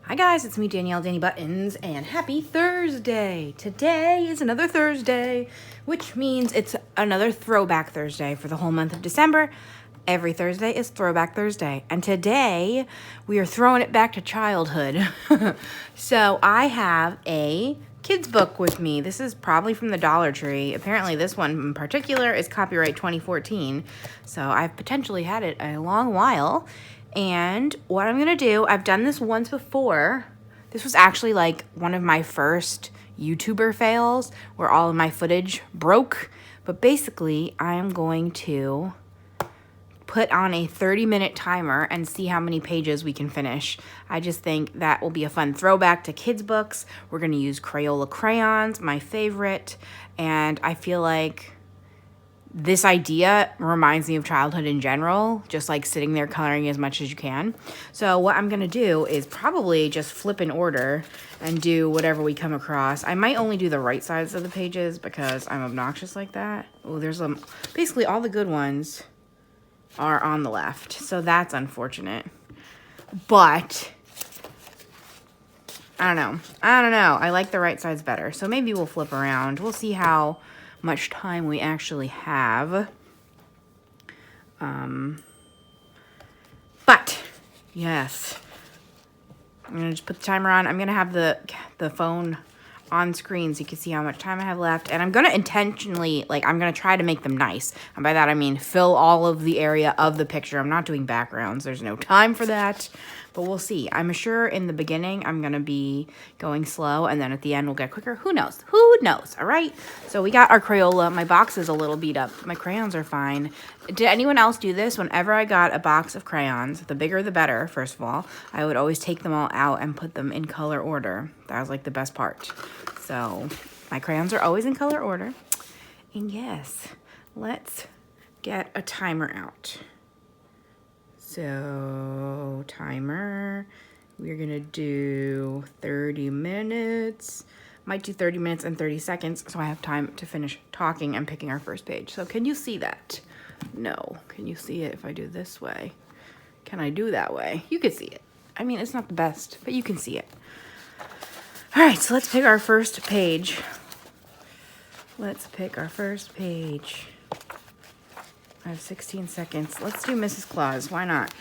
Hi guys, it's me Danielle Danibuttons and happy Thursday! Today is another Thursday, which means it's another throwback Thursday for the whole month of December. Every Thursday is Throwback Thursday, and today we are throwing it back to childhood. So I have a kids book with me. This is probably from the Dollar Tree. Apparently this one in particular is copyright 2014, so I've potentially had it a long while. And what I'm gonna do, I've done this once before. This was actually like one of my first YouTuber fails where all of my footage broke. But basically, I am going to put on a 30-minute timer and see how many pages we can finish. I just think that will be a fun throwback to kids' books. We're gonna use Crayola crayons, my favorite, and I feel like this idea reminds me of childhood in general, just like sitting there coloring as much as you can. So what I'm gonna do is probably just flip an order and do whatever we come across. I might only do the right sides of the pages because I'm obnoxious like that. Oh, there's basically all the good ones are on the left, so that's unfortunate. But I don't know. I like the right sides better, so maybe we'll flip around. We'll see how much time we actually have. But yes, I'm gonna just put the timer on. I'm gonna have the phone on screen so you can see how much time I have left, and I'm gonna intentionally, I'm gonna try to make them nice, and by that I mean fill all of the area of the picture. I'm not doing backgrounds, there's no time for that, but we'll see. I'm sure in the beginning I'm gonna be going slow, and then at the end we'll get quicker. Who knows? All right, so we got our Crayola. My box is a little beat up. My crayons are fine. Did anyone else do this? Whenever I got a box of crayons, the bigger the better, first of all, I would always take them all out and put them in color order. That was like the best part. So my crayons are always in color order. And yes, let's get a timer out. So timer, we're gonna do 30 minutes. Might do 30 minutes and 30 seconds so I have time to finish talking and picking our first page. So can you see that? No. Can you see it if I do this way? Can I do that way? You can see it. I mean, it's not the best, but you can see it. All right, so let's pick our first page. I have 16 seconds. Let's do Mrs. Claus. Why not?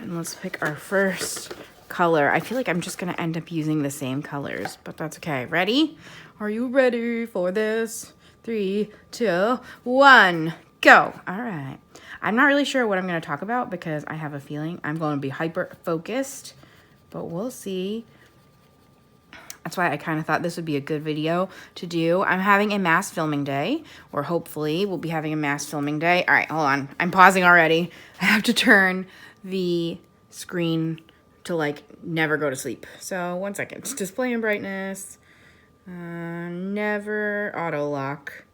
And let's pick our first color. I feel like I'm just going to end up using the same colors, but that's okay. Ready? Are you ready for this? 3, 2, 1, go. All right. I'm not really sure what I'm going to talk about because I have a feeling I'm going to be hyper focused, but we'll see. That's why I kind of thought this would be a good video to do. I'm having a mass filming day, or hopefully we'll be having a mass filming day. All right, hold on. I'm pausing already. I have to turn the screen to never go to sleep. So 1 second. Display and brightness. Never auto lock.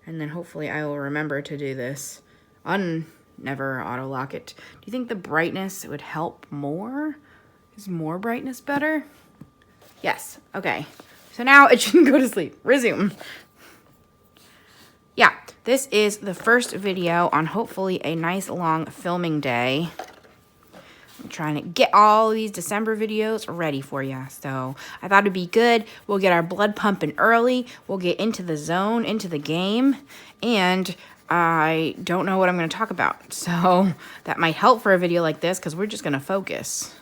And then hopefully I will remember to do this. Never auto lock it. Do you think the brightness would help more? Is more brightness better? Yes, okay. So now it shouldn't go to sleep. Resume. Yeah, this is the first video on hopefully a nice long filming day. I'm trying to get all these December videos ready for you. So I thought it'd be good. We'll get our blood pumping early. We'll get into the zone, into the game. And I don't know what I'm going to talk about. So that might help for a video like this because we're just going to focus.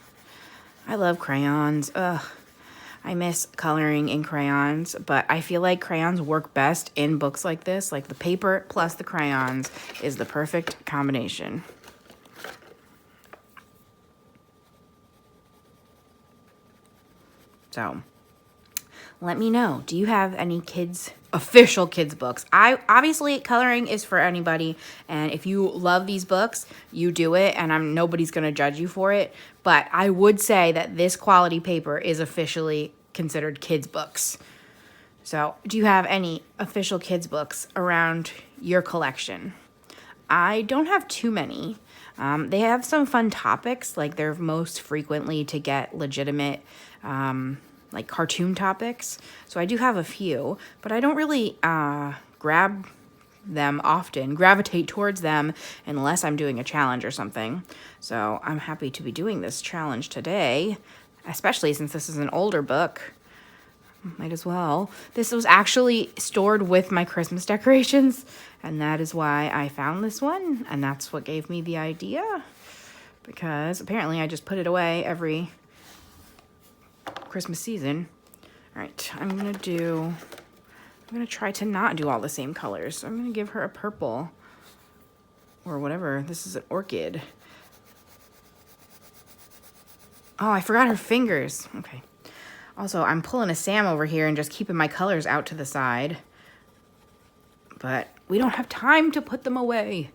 I love crayons. Ugh. I miss coloring in crayons, but I feel like crayons work best in books like this. Like the paper plus the crayons is the perfect combination. So let me know. Do you have any official kids books? Obviously coloring is for anybody, and if you love these books, you do it, and nobody's gonna judge you for it. But I would say that this quality paper is officially considered kids books. So do you have any official kids books around your collection? I don't have too many. They have some fun topics, like they're most frequently to get legitimate cartoon topics. So I do have a few, but I don't really gravitate towards them unless I'm doing a challenge or something. So I'm happy to be doing this challenge today. especially since this is an older book. Might as well. This was actually stored with my Christmas decorations, and that is why I found this one, and that's what gave me the idea, because apparently I just put it away every Christmas season. All right, I'm gonna try to not do all the same colors. So I'm gonna give her a purple or whatever. This is an orchid. Oh, I forgot her fingers. Okay. Also, I'm pulling a Sam over here and just keeping my colors out to the side. But we don't have time to put them away.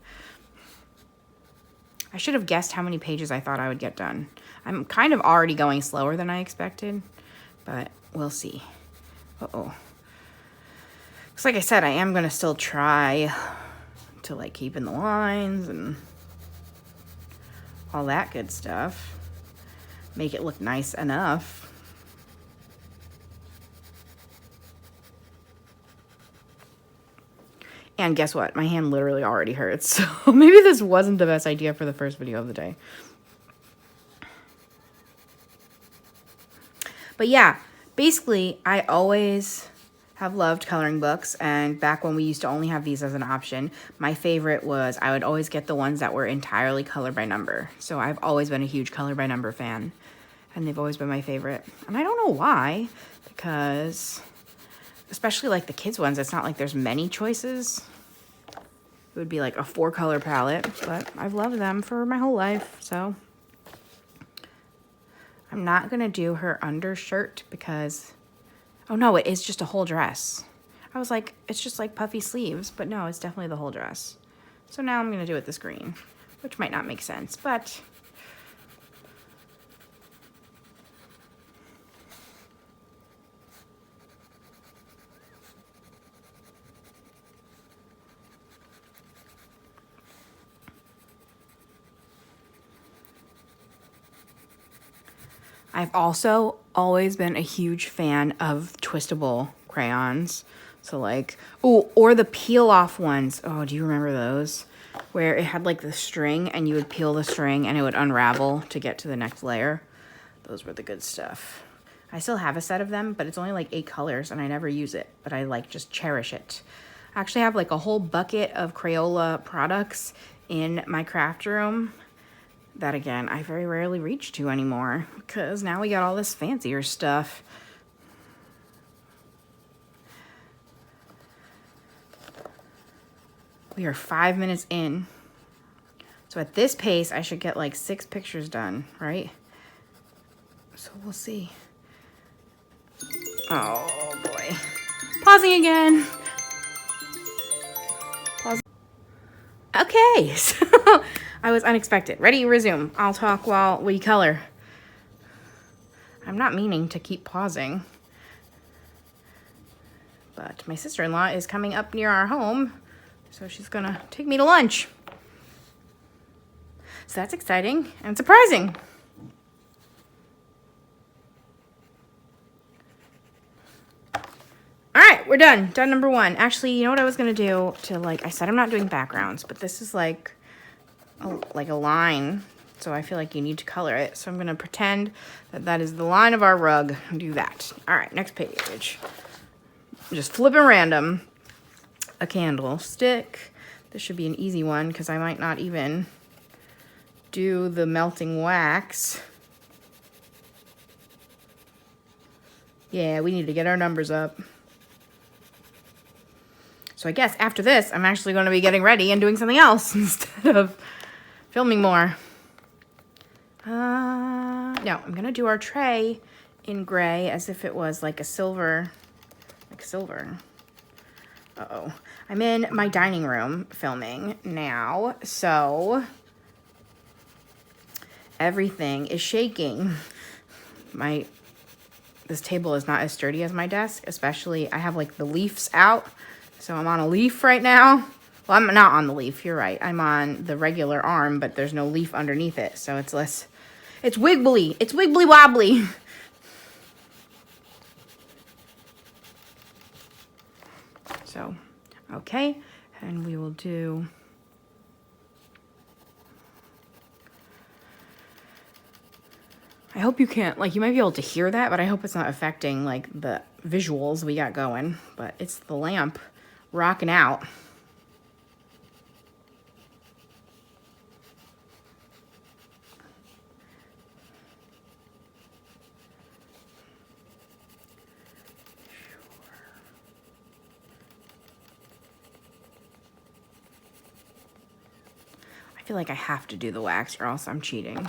I should have guessed how many pages I thought I would get done. I'm kind of already going slower than I expected, but we'll see. Uh-oh. Because like I said, I am going to still try to like keep in the lines and all that good stuff. Make it look nice enough. And guess what? My hand literally already hurts. So maybe this wasn't the best idea for the first video of the day. But yeah, basically, I always have loved coloring books. And back when we used to only have these as an option, my favorite was I would always get the ones that were entirely color by number. So I've always been a huge color by number fan. And they've always been my favorite. And I don't know why, because especially like the kids ones, it's not like there's many choices. It would be like a 4-color palette, but I've loved them for my whole life, so. I'm not gonna do her undershirt because, oh no, it is just a whole dress. I was like, it's just like puffy sleeves, but no, it's definitely the whole dress. So now I'm gonna do it this green, which might not make sense, but. I've also always been a huge fan of twistable crayons. So like, oh, or the peel off ones. Oh, do you remember those? Where it had like the string and you would peel the string and it would unravel to get to the next layer. Those were the good stuff. I still have a set of them, but it's only like 8 colors and I never use it, but I like just cherish it. I actually have like a whole bucket of Crayola products in my craft room. That again, I very rarely reach to anymore because now we got all this fancier stuff. We are 5 minutes in. So at this pace, I should get like 6 pictures done, right? So we'll see. Oh boy. Pausing again. Pause. Okay, so I was unexpected. Ready, resume. I'll talk while we color. I'm not meaning to keep pausing. But my sister-in-law is coming up near our home, so she's gonna take me to lunch. So that's exciting and surprising. All right, we're done. Done number 1. Actually, you know what I was gonna do to like, I said I'm not doing backgrounds, but this is like a line, so I feel like you need to color it. So I'm gonna pretend that that is the line of our rug and do that. All right, next page. Just flipping random. A candlestick. This should be an easy one because I might not even do the melting wax. Yeah, we need to get our numbers up. So I guess after this, I'm actually going to be getting ready and doing something else instead of filming more. No, I'm going to do our tray in gray as if it was like a silver, Uh-oh. I'm in my dining room filming now, so everything is shaking. This table is not as sturdy as my desk, especially I have like the leaves out, so I'm on a leaf right now. Well, I'm not on the leaf, you're right. I'm on the regular arm, but there's no leaf underneath it, so it's less, it's wiggly. It's wiggly wobbly. So, okay, and we will do I hope you can't, like, you might be able to hear that, but I hope it's not affecting, like, the visuals we got going. But it's the lamp rocking out. I feel like I have to do the wax or else I'm cheating.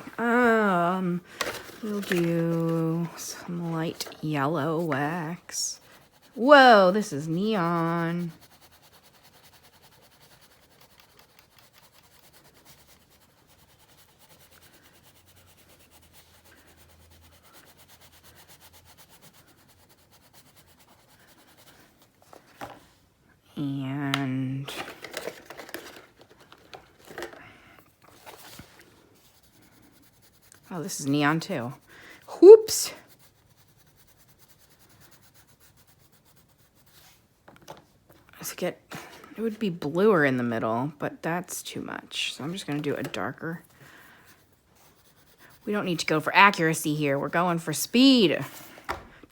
We'll do some light yellow wax. Whoa, this is neon. And oh, this is neon too. Whoops. It would be bluer in the middle, but that's too much. So I'm just going to do a darker. We don't need to go for accuracy here. We're going for speed.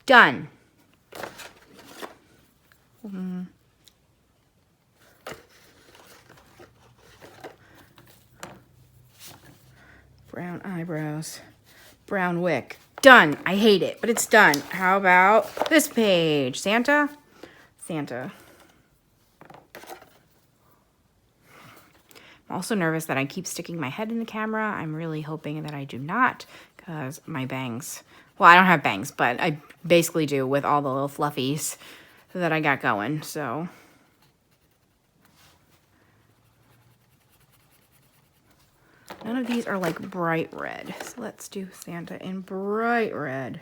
Done. Brown eyebrows. Brown wick. Done. I hate it, but it's done. How about this page? Santa? Santa. I'm also nervous that I keep sticking my head in the camera. I'm really hoping that I do not, because my bangs, well, I don't have bangs, but I basically do with all the little fluffies that I got going, so. None of these are like bright red, so let's do Santa in bright red.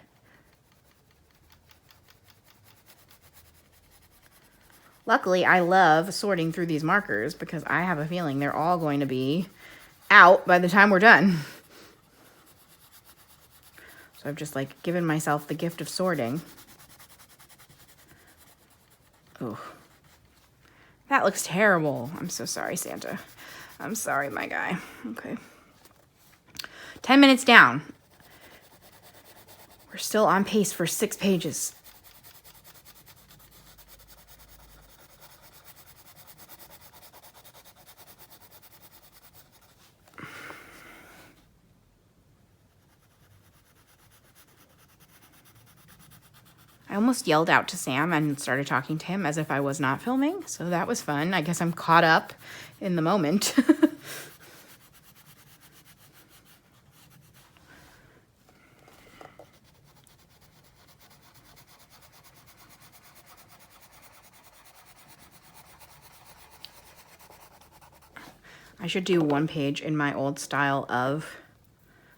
Luckily, I love sorting through these markers because I have a feeling they're all going to be out by the time we're done. So I've just like given myself the gift of sorting. Oh, that looks terrible. I'm so sorry, Santa. I'm sorry, my guy. Okay. 10 minutes down. We're still on pace for 6 pages. I almost yelled out to Sam and started talking to him as if I was not filming, so that was fun. I guess I'm caught up in the moment. I should do one page in my old style of,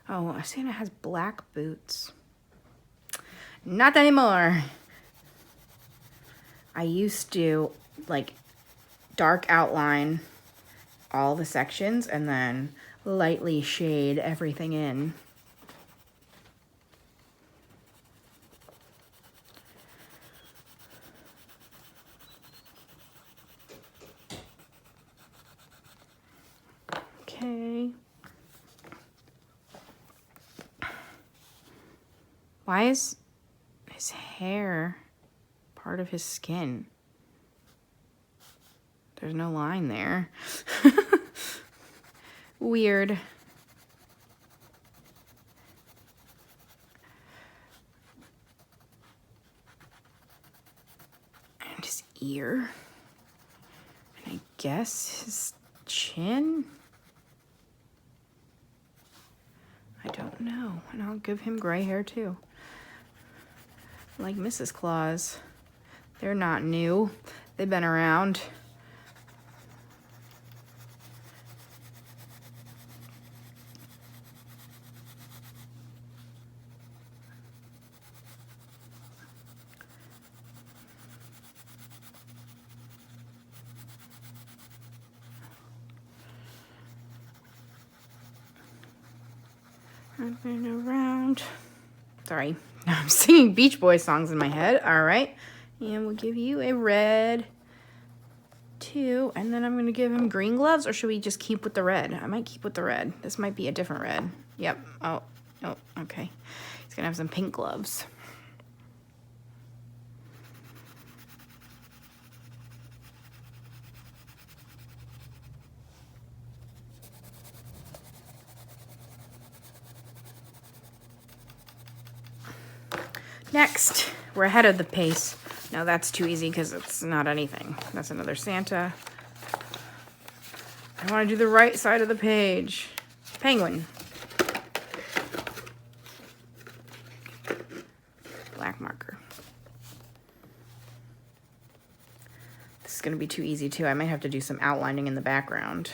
oh, Santa has black boots. Not anymore. I used to like dark outline all the sections and then lightly shade everything in. Okay. Why is his hair part of his skin? There's no line there. Weird. And his ear. And I guess his chin? I don't know. And I'll give him gray hair too. Like Mrs. Claus. They're not new. They've been around. I've been around. Sorry, I'm singing Beach Boys songs in my head. All right, and we'll give you a red too, and then I'm gonna give him green gloves, or should we just keep with the red? I might keep with the red. This might be a different red. Yep. Oh, Oh, okay. He's gonna have some pink gloves. Next, we're ahead of the pace. No, that's too easy because it's not anything. That's another Santa. I want to do the right side of the page. Penguin. Black marker. This is going to be too easy too. I might have to do some outlining in the background.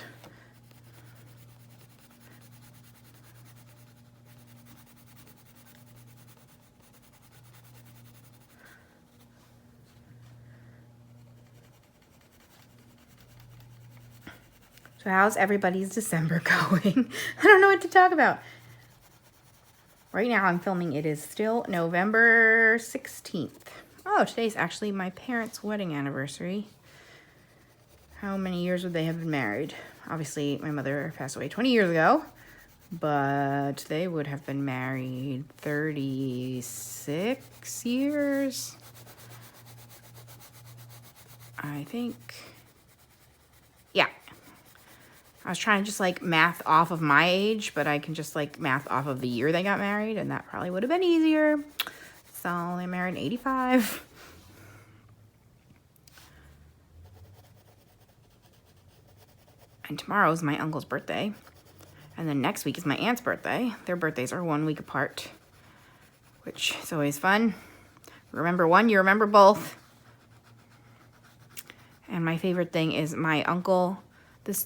So how's everybody's December going? I don't know what to talk about. Right now I'm filming, it is still November 16th. Oh, today's actually my parents' wedding anniversary. How many years would they have been married? Obviously, my mother passed away 20 years ago, but they would have been married 36 years. I think, yeah. I was trying to just like math off of my age, but I can just like math off of the year they got married, and that probably would have been easier. So they married in 85. And tomorrow is my uncle's birthday. And then next week is my aunt's birthday. Their birthdays are 1 week apart, which is always fun. Remember one, you remember both. And my favorite thing is my uncle.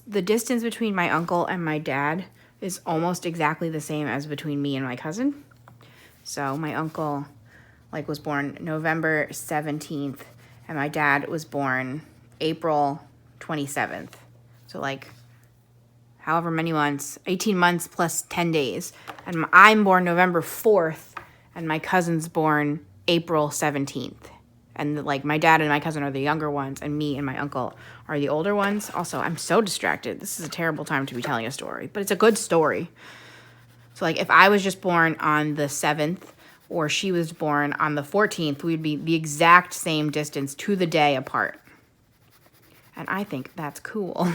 The distance between my uncle and my dad is almost exactly the same as between me and my cousin. So my uncle was born November 17th, and my dad was born April 27th. So however many months, 18 months plus 10 days. And I'm born November 4th, and my cousin's born April 17th. And my dad and my cousin are the younger ones, and me and my uncle are the older ones. Also, I'm so distracted. This is a terrible time to be telling a story, but it's a good story. So if I was just born on the 7th, or she was born on the 14th, we'd be the exact same distance to the day apart. And I think that's cool.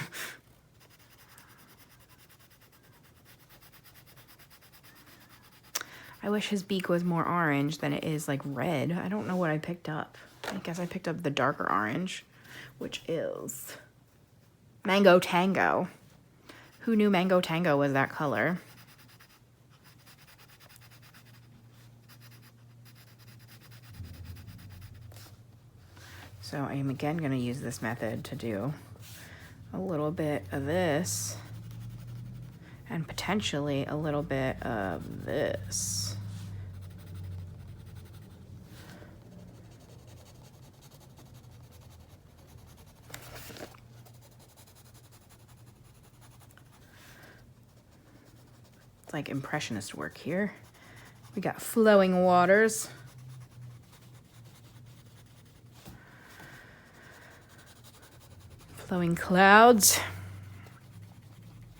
I wish his beak was more orange than it is red. I don't know what I picked up. I guess I picked up the darker orange, which is Mango Tango. Who knew Mango Tango was that color? So I am again going to use this method to do a little bit of this and potentially a little bit of this. It's like impressionist work here. We got flowing waters. Flowing clouds.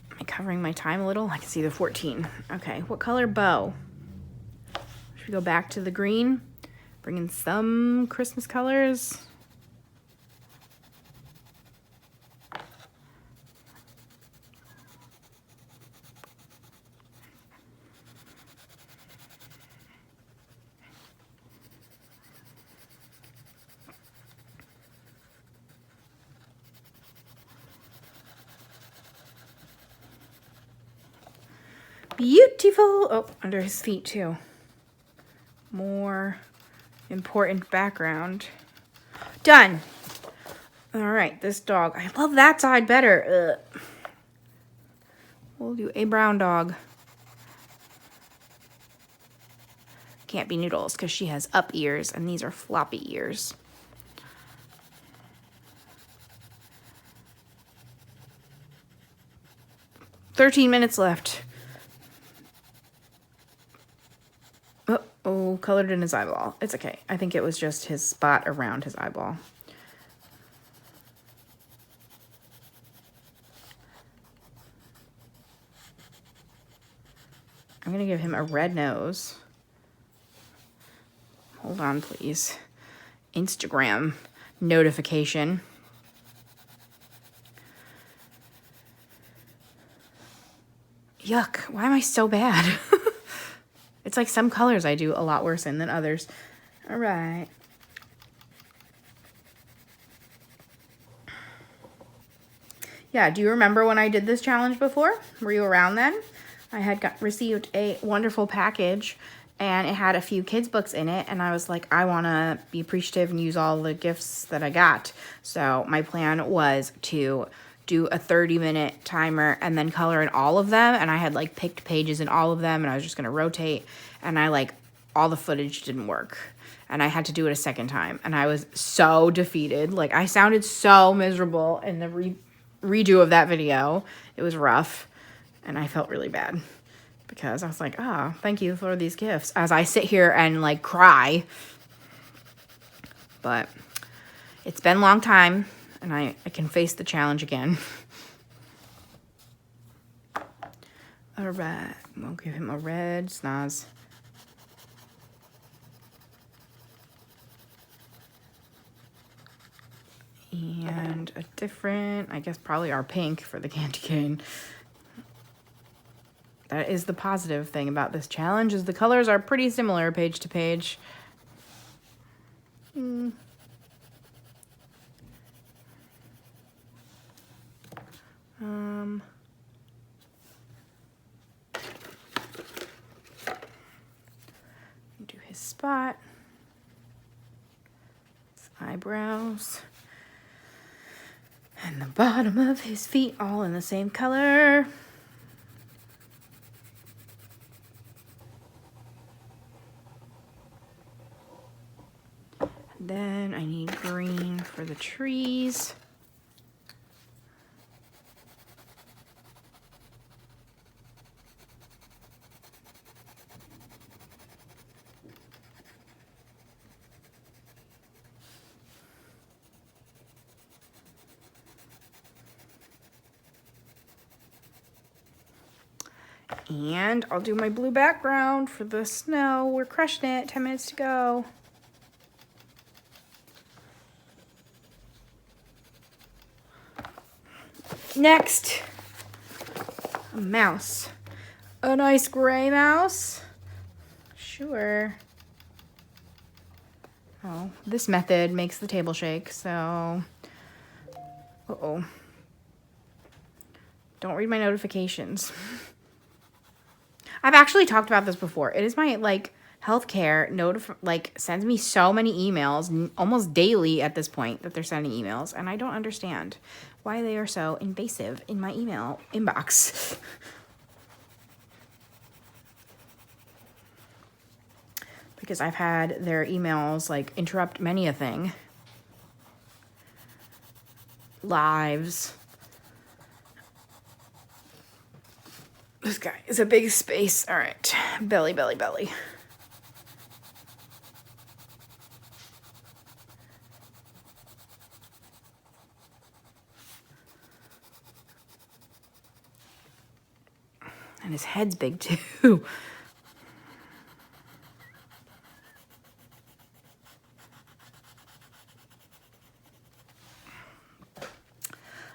Am I covering my time a little? I can see the 14. Okay, what color bow? Should we go back to the green? Bring in some Christmas colors. Beautiful. Oh, under his feet too. More important background. Done. All right, this dog. I love that side better. Ugh. We'll do a brown dog. Can't be Noodles because she has up ears and these are floppy ears. "13 minutes left. Oh, colored in his eyeball. It's okay. I think it was just his spot around his eyeball. I'm going to give him a red nose. Hold on, please. Instagram notification. Yuck, why am I so bad? It's like some colors I do a lot worse in than others. All right. Yeah, do you remember when I did this challenge before? Were you around then? I had received a wonderful package and it had a few kids' books in it, and I was like, I want to be appreciative and use all the gifts that I got. So my plan was to do a 30-minute timer and then color in all of them, and I had like picked pages in all of them, and I was just going to rotate, and all the footage didn't work, and I had to do it a second time, and I was so defeated. Like, I sounded so miserable in the redo of that video. It was rough, and I felt really bad because I was like, thank you for these gifts, as I sit here and like cry. But it's been a long time, and I can face the challenge again. All right, we'll give him a red snaz. And a different, I guess probably our pink for the candy cane. That is the positive thing about this challenge, is the colors are pretty similar page to page. Do his spot, his eyebrows, and the bottom of his feet, all in the same color. Then I need green for the trees. And I'll do my blue background for the snow. We're crushing it. 10 minutes to go. Next, a mouse. A nice gray mouse. Sure. Oh, this method makes the table shake, so... Uh-oh. Don't read my notifications. I've actually talked about this before. It is my, healthcare sends me so many emails, almost daily at this point, that they're sending emails, and I don't understand why they are so invasive in my email inbox. Because I've had their emails, interrupt many a thing. Lives. This guy is a big space. All right. Belly, belly, belly. And his head's big too.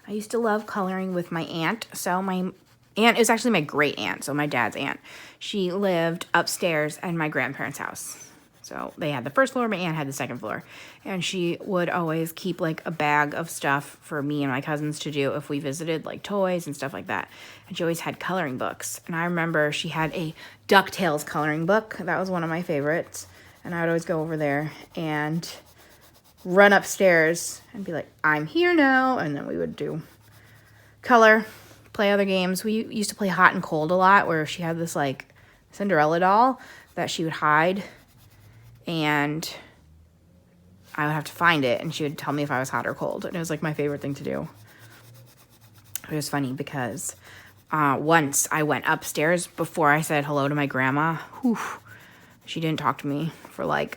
I used to love coloring with my aunt. So my aunt is actually my great aunt, so my dad's aunt. She lived upstairs in my grandparents' house. So they had the first floor, my aunt had the second floor. And she would always keep a bag of stuff for me and my cousins to do if we visited, toys and stuff like that. And she always had coloring books. And I remember she had a DuckTales coloring book. That was one of my favorites. And I would always go over there and run upstairs and be like, I'm here now. And then we would do color, play other games. We used to play hot and cold a lot, where she had this Cinderella doll that she would hide, and I would have to find it, and she would tell me if I was hot or cold. And it was my favorite thing to do. It was funny because once I went upstairs before I said hello to my grandma. Whew, she didn't talk to me for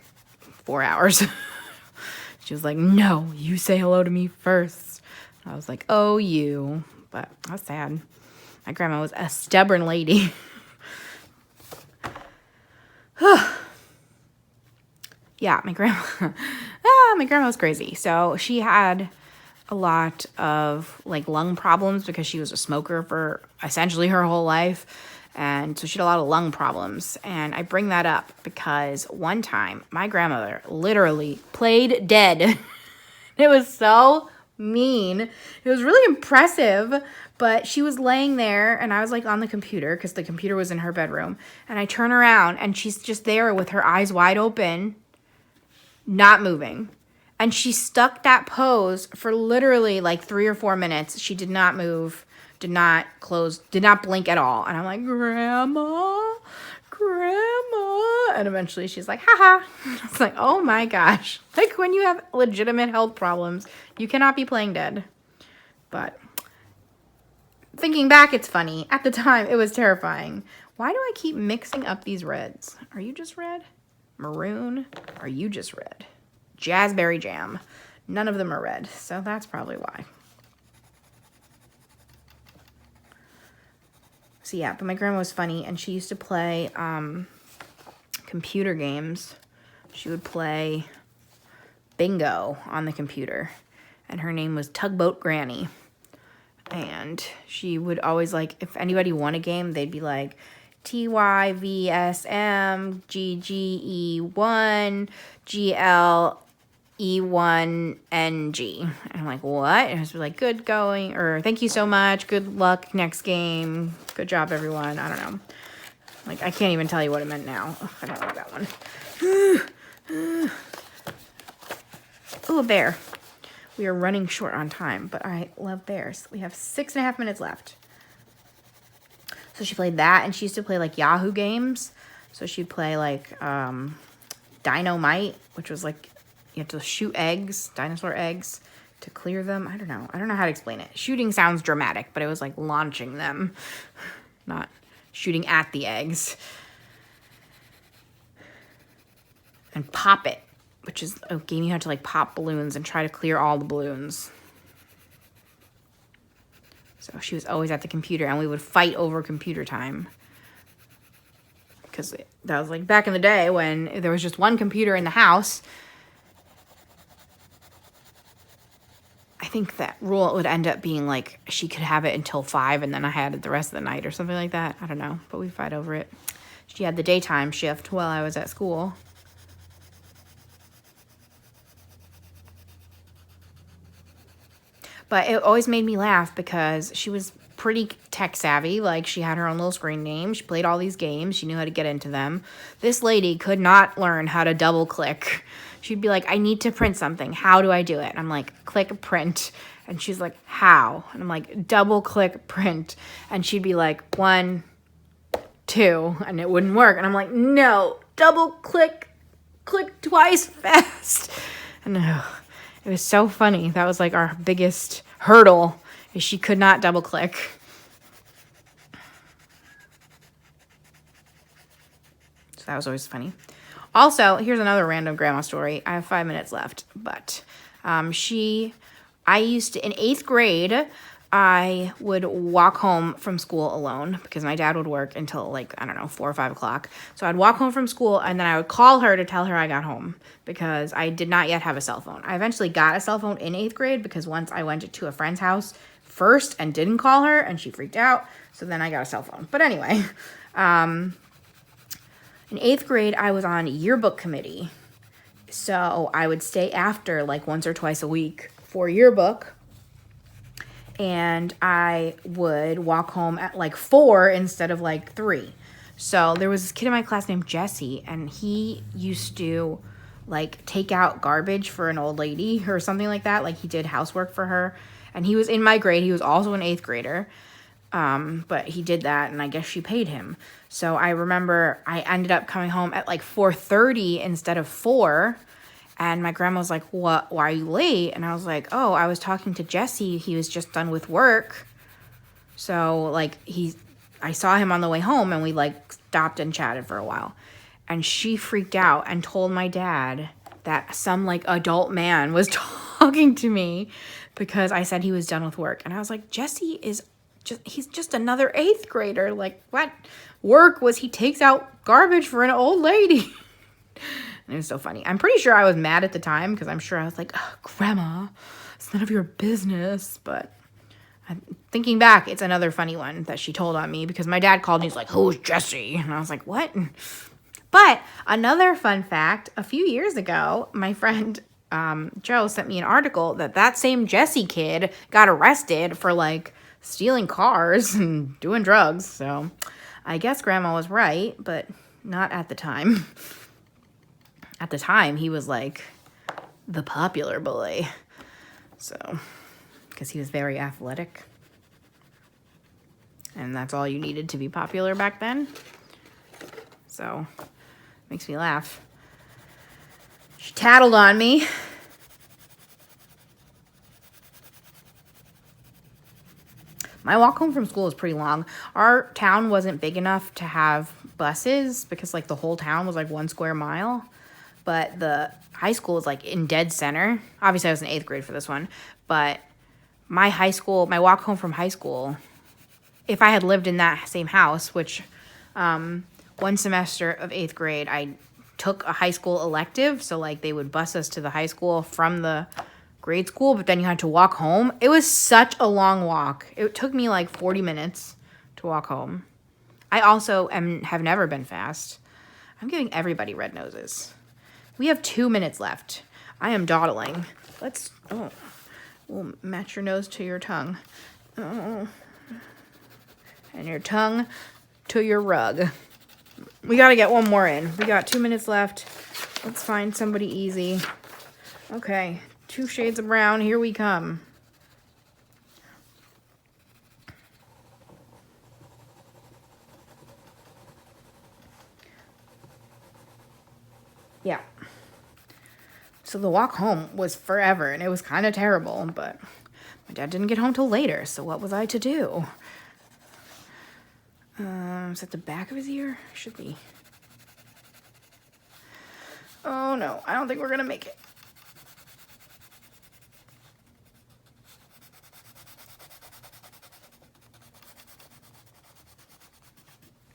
4 hours. She was like, no, you say hello to me first. I was like, oh, you. But I was sad. My grandma was a stubborn lady. Yeah, my grandma, my grandma was crazy. So she had a lot of like lung problems because she was a smoker for essentially her whole life. And so she had a lot of lung problems. And I bring that up because one time my grandmother literally played dead. It was so mean. It was really impressive, but she was laying there and I was like on the computer because the computer was in her bedroom. And I turn around and she's just there with her eyes wide open, not moving. And she stuck that pose for literally like 3 or 4 minutes. She did not move, did not close, did not blink at all. And I'm like, Grandma. And eventually she's like, haha. It's like, oh my gosh. Like when you have legitimate health problems, you cannot be playing dead. But thinking back, it's funny. At the time, it was terrifying. Why do I keep mixing up these reds? Are you just red? Maroon? Are you just red? Jazzberry jam. None of them are red, so that's probably why. So yeah, but my grandma was funny, and she used to play computer games. She would play bingo on the computer, and her name was Tugboat Granny. And she would always, like, if anybody won a game, they'd be like, TYVSM GGE1GLE1NG. And I'm like, what? And it was like, good going, or thank you so much, good luck next game, good job, everyone. I don't know. Like, I can't even tell you what it meant now. Ugh, I don't like that one. Ooh, a bear. We are running short on time, but I love bears. We have 6.5 minutes left. So she played that, and she used to play, like, Yahoo games. So she'd play, like, Dynamite, which was, like, you have to shoot eggs, dinosaur eggs, to clear them. I don't know. I don't know how to explain it. Shooting sounds dramatic, but it was, like, launching them, not shooting at the eggs. And Pop It, which is a game you have to, like, pop balloons and try to clear all the balloons. So she was always at the computer, and we would fight over computer time. Because that was, like, back in the day when there was just one computer in the house. I think that rule would end up being, like, she could have it until 5, and then I had it the rest of the night or something like that. I don't know, but we fight over it. She had the daytime shift while I was at school. But it always made me laugh because she was pretty tech savvy. Like, she had her own little screen name. She played all these games. She knew how to get into them. This lady could not learn how to double click. She'd be like, I need to print something. How do I do it? And I'm like, click print. And she's like, how? And I'm like, double click print. And she'd be like, 1, 2, and it wouldn't work. And I'm like, no, double click twice fast. And it was so funny. That was like our biggest hurdle, is she could not double click. So that was always funny. Also, here's another random grandma story. I have 5 minutes left, but I used to, in 8th grade, I would walk home from school alone because my dad would work until, like, I don't know, 4 or 5 o'clock. So I'd walk home from school, and then I would call her to tell her I got home because I did not yet have a cell phone. I eventually got a cell phone in 8th grade because once I went to a friend's house first and didn't call her, and she freaked out. So then I got a cell phone. But anyway, in 8th grade, I was on yearbook committee. So I would stay after, like, once or twice a week for yearbook. And I would walk home at, like, 4 instead of, like, 3. So there was this kid in my class named Jesse, and he used to, like, take out garbage for an old lady or something like that. Like, he did housework for her. And he was in my grade. He was also an 8th grader. But he did that, and I guess she paid him. So I remember I ended up coming home at, like, 4:30 instead of 4. And my grandma was like, what? Why are you late? And I was like, oh, I was talking to Jesse. He was just done with work. So, like, I saw him on the way home, and we, like, stopped and chatted for a while. And she freaked out and told my dad that some, like, adult man was talking to me because I said he was done with work. And I was like, Jesse is he's just another 8th grader. Like, what work was he takes out garbage for an old lady? And it was so funny. I'm pretty sure I was mad at the time because I'm sure I was like, oh, Grandma, it's none of your business. But I'm thinking back, it's another funny one that she told on me because my dad called and he's like, who's Jessie? And I was like, what? But another fun fact, a few years ago, my friend Joe sent me an article that same Jessie kid got arrested for like stealing cars and doing drugs. So I guess Grandma was right, but not at the time. At the time, he was like the popular boy. So, because he was very athletic. And that's all you needed to be popular back then. So, makes me laugh. She tattled on me. My walk home from school was pretty long. Our town wasn't big enough to have buses because like the whole town was like 1 square mile. But the high school was like in dead center. Obviously, I was in 8th grade for this one. But my walk home from high school, if I had lived in that same house, which one semester of 8th grade, I took a high school elective. So like they would bus us to the high school from the grade school, but then you had to walk home. It was such a long walk. It took me like 40 minutes to walk home. I also have never been fast. I'm giving everybody red noses. We have 2 minutes left. I am dawdling. We'll match your nose to your tongue. Oh. And your tongue to your rug. We got to get one more in. We got 2 minutes left. Let's find somebody easy. Okay. 2 shades of brown. Here we come. Yeah. So the walk home was forever, and it was kind of terrible, but my dad didn't get home till later, so what was I to do? Is that the back of his ear? Should be. Oh, no. I don't think we're going to make it.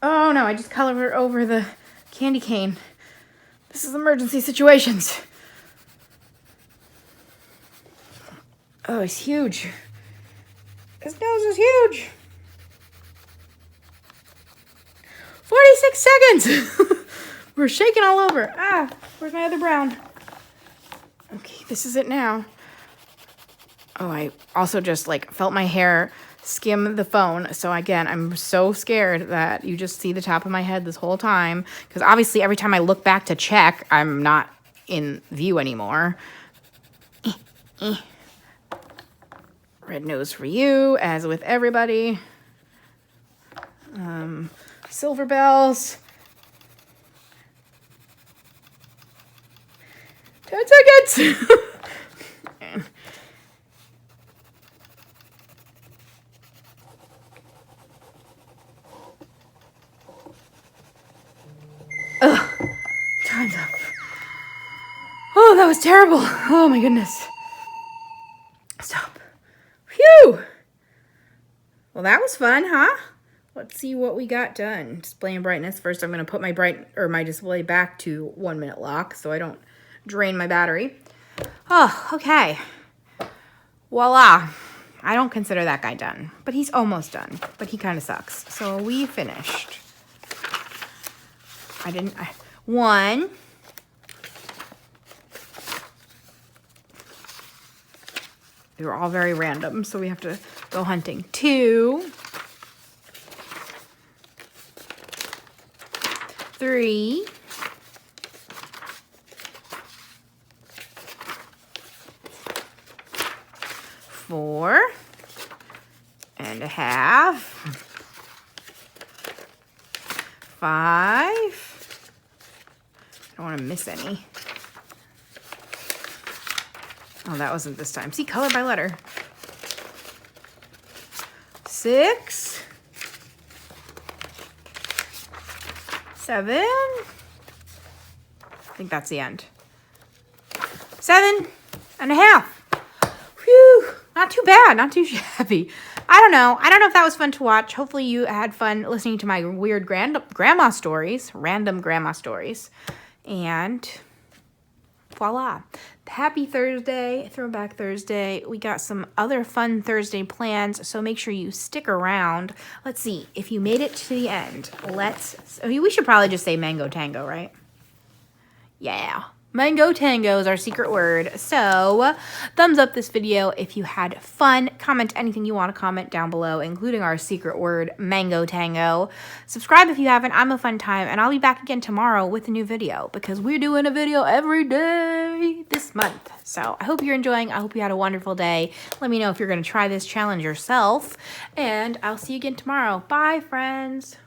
Oh, no. I just colored over the candy cane. This is emergency situations. Oh, he's huge. His nose is huge. 46 seconds. We're shaking all over. Ah, where's my other brown? Okay, this is it now. Oh, I also just like felt my hair skim the phone. So again, I'm so scared that you just see the top of my head this whole time. Because obviously every time I look back to check, I'm not in view anymore. Red nose for you, as with everybody. Silver bells. 10 seconds. Ugh, time's up. Oh, that was terrible. Oh my goodness. Stop. Phew. Well, that was fun, huh? Let's see what we got done. Display and brightness. First, I'm going to put my display back to 1 minute lock so I don't drain my battery. Oh, okay. Voila. I don't consider that guy done, but he's almost done, but he kind of sucks. So we finished. One. They were all very random, so we have to go hunting. 2. 3. 4 and a half. 5. I don't want to miss any. Oh, that wasn't this time. See, color by letter. 6. 7. I think that's the end. 7 and a half. Whew. Not too bad. Not too shabby. I don't know. I don't know if that was fun to watch. Hopefully you had fun listening to my weird grandma stories, random grandma stories. And voila. Happy Thursday, Throwback Thursday. We got some other fun Thursday plans, so make sure you stick around. Let's see, if you made it to the end, we should probably just say Mango Tango, right? Yeah. Mango Tango is our secret word. So, thumbs up this video if you had fun. Comment anything you want to comment down below, including our secret word, Mango Tango. Subscribe if you haven't. I'm a fun time, and I'll be back again tomorrow with a new video because we're doing a video every day this month. So, I hope you're enjoying. I hope you had a wonderful day. Let me know if you're going to try this challenge yourself, and I'll see you again tomorrow. Bye, friends.